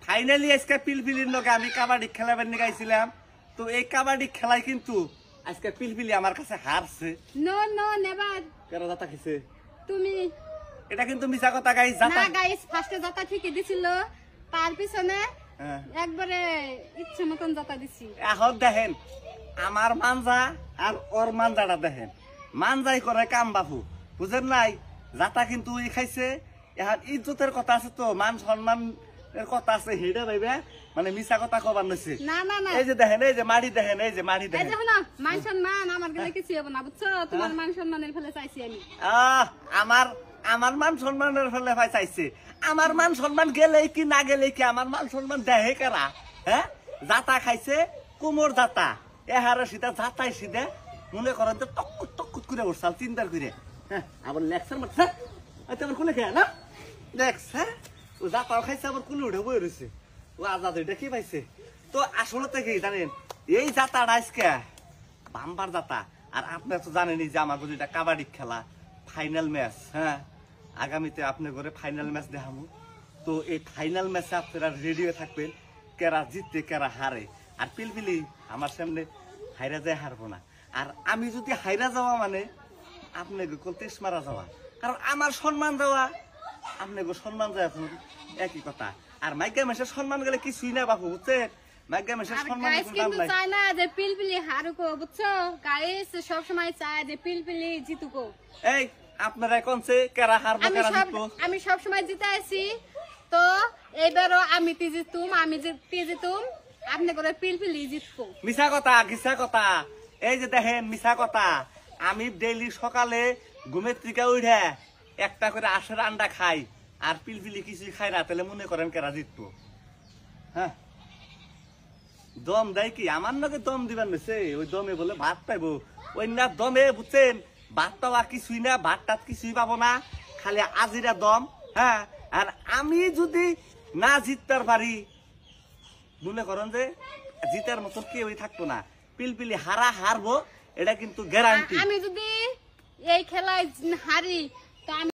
Finally আজকে পিলপিলির লগে আমি কাবাডি খেলাবার নিয়ে গাইছিলাম। তো এই কাবাডি খেলায় কিন্তু আজকে পিলপিলি আমার কাছে হারছে। No no never. কেন জাতা খেছে? তুমি। এটা কিন্তু মিছা কথা গাইস। জাতা না গাইস, ফার্স্টে জাতা ঠিকই দিছিল, তার পিছনে একবারে ইচ্ছে মতন জাতা দিছি। এখন দেখেন আমার মানজা আর ওর মানজাটা দেখেন, মানজাই করে কাম বাপু, বুঝেন নাই? জাতা কিন্তু ই খাইছে। এখন ইজ্জতের কথা আছে, তো মান সম্মান এর কথা আছে, হেডা ভাইবে মানে মিছা কথা কবার নইছে। না না না, এই যে দেখেন, এই যে মাড়ি দেখেন, এই যে মাড়ি এই দেখেন। দেখো না, মান সম্মান আমার গেলে কিছু হবে না, বুঝছো? তোমার মান সম্মানের ফেলে চাইছি আমি। আমার মান সম্মানের ফেলে ভাই চাইছে। আমার মান সম্মান গেলে কি না গেলে কি আমার মান সম্মান দেহে কারা? হ্যাঁ, জাতা খাইছে, কোমর জাতা, এহারে সিধা জাতাই সিধে মনে করেন তো টকুট টকুট করে উঠছাল চিন্তার করে। হ্যাঁ, আবার লেকচার মারছে, আমার কোলে খেয়ে না দেখছে, ও জাতাও খাইছে, আবার কুলে উঠে বই রয়েছে। ও আজাদ এটা কি পাইছে? তো আসলে কি জানেন, এই জাতাটা আজকে বাম্বার জাতা। আর আপনারা তো জানেনই যে আমার এটা কাবাডি খেলা ফাইনাল ম্যাচ। হ্যাঁ, আগামীতে আপনার ঘরে ফাইনাল ম্যাচ দেখাবো। তো এই ফাইনাল ম্যাচে আপনারা রেডি হয়ে থাকবেন, কেরা জিততে কেরা হারে। আর পিলপিলি আমার সামনে হাইরা যায় হারবো না। আর আমি যদি হাইরা যাওয়া মানে আপনাকে তেস মারা যাওয়া, কারণ আমার সম্মান দেওয়া আপনাকে সম্মান দেওয়া একই কথা। আর মাইকা মেসের সম্মান গেলে কিছুই না বাপু, বুঝছেন? মাইকা মেসের সম্মান কিন্তু চায় না যে পিলপিলি হারুকো, বুঝছো? গাইস সব সময় চায় যে পিলপিলি জিতুকো। এই আপনারা কোনছে কেরা হারবো কেরা জিতবো? আমি সব সময় জিতে আছি, তো এইবারও আমি জিতুম, আপনি করে পিলপিলি জিতবো। মিছা কথা, ঘিসা কথা। এই যে দেখেন মিছা কথা, আমি ডেইলি সকালে ঘুমের থেকে উঠে একটা করে আশের আন্ডা খাই, আর পিলপিলি কিছুই খাই না, তাহলে মনে করেন কেরা জিতবো? হ্যাঁ, দম দেয় কি? আমার নাকি দম দিবার নেছে, ওই দমে বলে ভাত পাইবো। ওই না দমে, বুঝছেন, ভাত পাওয়া কিছুই না, ভাত টাত কিছুই পাবো না, খালি আজিরা দম। হ্যাঁ, আর আমি যদি না জিততে পারি, মনে করেন যে জিতার মতন কেউই থাকতো না। পিলপিলি হারবো, এটা কিন্তু গ্যারান্টি। আমি যদি এই খেলায় হারি, তো আমি